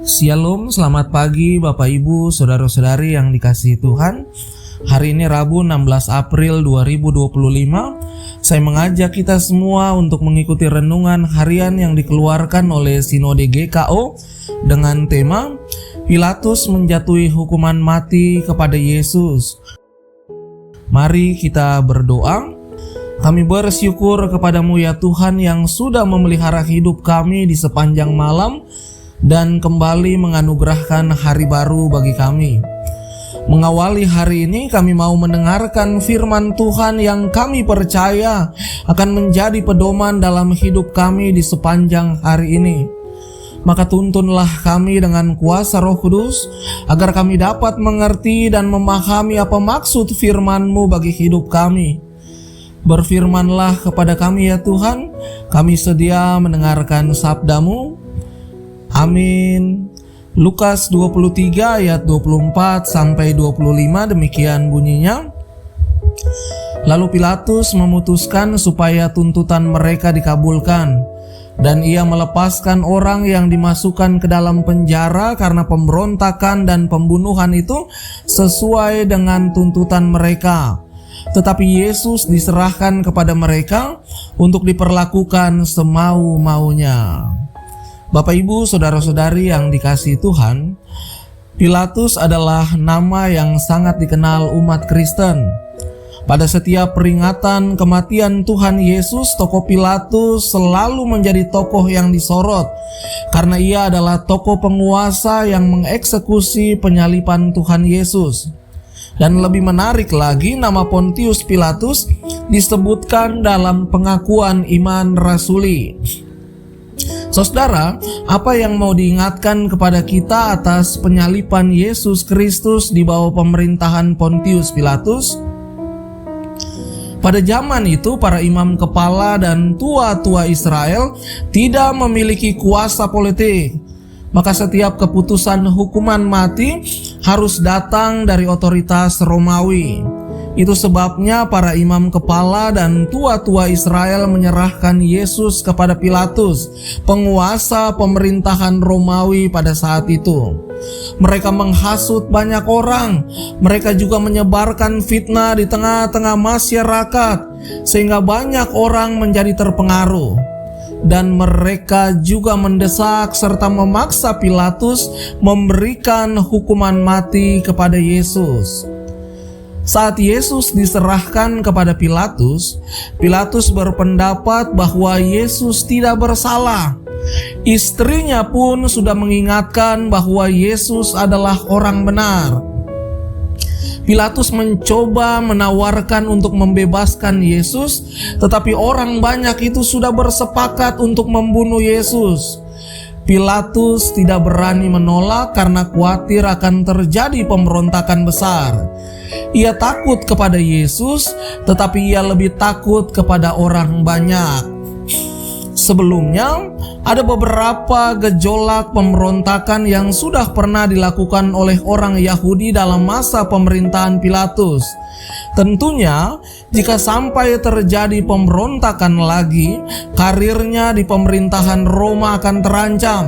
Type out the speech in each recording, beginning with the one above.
Shalom, selamat pagi Bapak Ibu, Saudara-saudari yang dikasihi Tuhan. Hari ini Rabu 16 April 2025. Saya mengajak kita semua untuk mengikuti renungan harian yang dikeluarkan oleh Sinode GKO dengan tema Pilatus menjatuhi hukuman mati kepada Yesus. Mari kita berdoa. Kami bersyukur kepadamu ya Tuhan yang sudah memelihara hidup kami di sepanjang malam dan kembali menganugerahkan hari baru bagi kami. Mengawali hari ini kami mau mendengarkan firman Tuhan yang kami percaya akan menjadi pedoman dalam hidup kami di sepanjang hari ini. Maka tuntunlah kami dengan kuasa Roh Kudus agar kami dapat mengerti dan memahami apa maksud firman-Mu bagi hidup kami. Berfirmanlah kepada kami ya Tuhan, kami sedia mendengarkan sabda-Mu. Amin. Lukas 23 ayat 24 sampai 25 demikian bunyinya. Lalu Pilatus memutuskan supaya tuntutan mereka dikabulkan, dan ia melepaskan orang yang dimasukkan ke dalam penjara karena pemberontakan dan pembunuhan itu sesuai dengan tuntutan mereka. Tetapi Yesus diserahkan kepada mereka untuk diperlakukan semau-maunya. Bapak Ibu, Saudara-saudari yang dikasihi Tuhan, Pilatus adalah nama yang sangat dikenal umat Kristen. Pada setiap peringatan kematian Tuhan Yesus, tokoh Pilatus selalu menjadi tokoh yang disorot karena ia adalah tokoh penguasa yang mengeksekusi penyaliban Tuhan Yesus. Dan lebih menarik lagi, nama Pontius Pilatus disebutkan dalam pengakuan iman rasuli. Saudara, apa yang mau diingatkan kepada kita atas penyaliban Yesus Kristus di bawah pemerintahan Pontius Pilatus? Pada zaman itu, para imam kepala dan tua-tua Israel tidak memiliki kuasa politik. Maka setiap keputusan hukuman mati harus datang dari otoritas Romawi. Itu sebabnya para imam kepala dan tua-tua Israel menyerahkan Yesus kepada Pilatus, penguasa pemerintahan Romawi pada saat itu. Mereka menghasut banyak orang. Mereka juga menyebarkan fitnah di tengah-tengah masyarakat, sehingga banyak orang menjadi terpengaruh. Dan mereka juga mendesak serta memaksa Pilatus memberikan hukuman mati kepada Yesus. Saat Yesus diserahkan kepada Pilatus, Pilatus berpendapat bahwa Yesus tidak bersalah. Istrinya pun sudah mengingatkan bahwa Yesus adalah orang benar. Pilatus mencoba menawarkan untuk membebaskan Yesus, tetapi orang banyak itu sudah bersepakat untuk membunuh Yesus. Pilatus tidak berani menolak karena khawatir akan terjadi pemberontakan besar. Ia takut kepada Yesus, tetapi ia lebih takut kepada orang banyak. Sebelumnya, ada beberapa gejolak pemberontakan yang sudah pernah dilakukan oleh orang Yahudi dalam masa pemerintahan Pilatus. Tentunya, jika sampai terjadi pemberontakan lagi, karirnya di pemerintahan Roma akan terancam.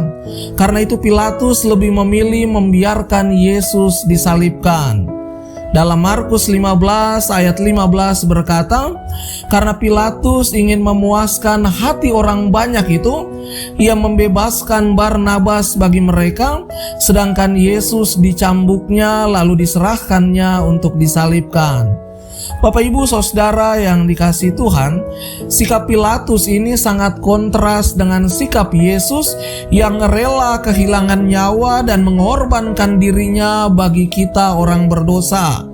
Karena itu Pilatus lebih memilih membiarkan Yesus disalibkan. Dalam Markus 15 ayat 15 berkata, karena Pilatus ingin memuaskan hati orang banyak itu, ia membebaskan Barnabas bagi mereka, sedangkan Yesus dicambuknya lalu diserahkannya untuk disalibkan. Bapak Ibu Saudara yang dikasihi Tuhan, sikap Pilatus ini sangat kontras dengan sikap Yesus yang rela kehilangan nyawa dan mengorbankan dirinya bagi kita orang berdosa.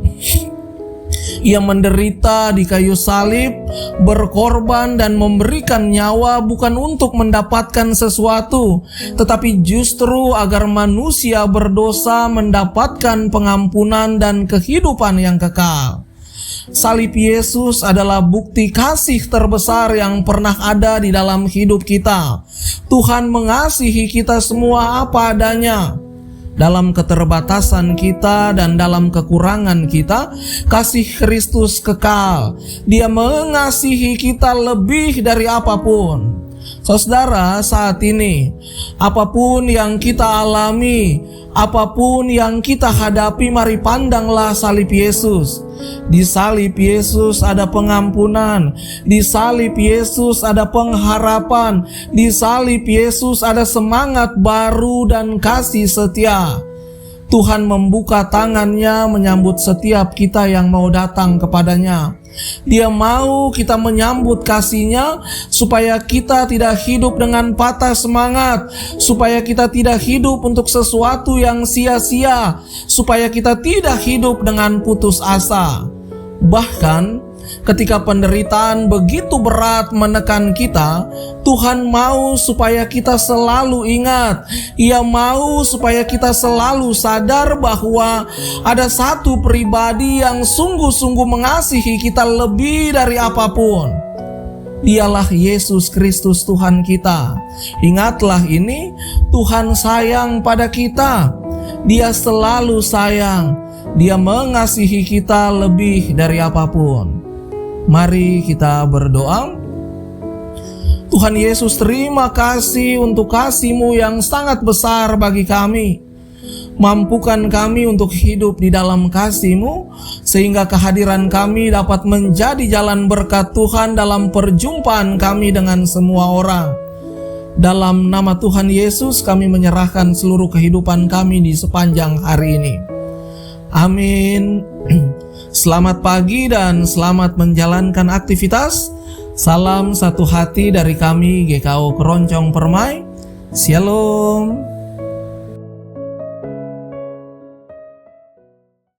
Ia menderita di kayu salib, berkorban dan memberikan nyawa bukan untuk mendapatkan sesuatu, tetapi justru agar manusia berdosa mendapatkan pengampunan dan kehidupan yang kekal. Salib Yesus adalah bukti kasih terbesar yang pernah ada di dalam hidup kita. Tuhan mengasihi kita semua apa adanya. Dalam keterbatasan kita dan dalam kekurangan kita, kasih Kristus kekal. Dia mengasihi kita lebih dari apapun. Saudara, saat ini apapun yang kita alami, apapun yang kita hadapi, mari pandanglah salib Yesus. Di salib Yesus ada pengampunan, di salib Yesus ada pengharapan, di salib Yesus ada semangat baru dan kasih setia. Tuhan membuka tangannya menyambut setiap kita yang mau datang kepadanya. Dia mau kita menyambut kasih-Nya supaya kita tidak hidup dengan patah semangat, supaya kita tidak hidup untuk sesuatu yang sia-sia, supaya kita tidak hidup dengan putus asa. Bahkan ketika penderitaan begitu berat menekan kita, Tuhan mau supaya kita selalu ingat. Ia mau supaya kita selalu sadar bahwa ada satu pribadi yang sungguh-sungguh mengasihi kita lebih dari apapun. Dialah Yesus Kristus Tuhan kita. Ingatlah ini, Tuhan sayang pada kita. Dia selalu sayang. Dia mengasihi kita lebih dari apapun. Mari kita berdoa. Tuhan Yesus, terima kasih untuk kasih-Mu yang sangat besar bagi kami. Mampukan kami untuk hidup di dalam kasih-Mu, sehingga kehadiran kami dapat menjadi jalan berkat Tuhan dalam perjumpaan kami dengan semua orang. Dalam nama Tuhan Yesus kami menyerahkan seluruh kehidupan kami di sepanjang hari ini. Amin. Selamat pagi dan selamat menjalankan aktivitas. Salam satu hati dari kami GKO Keroncong Permai. Shalom.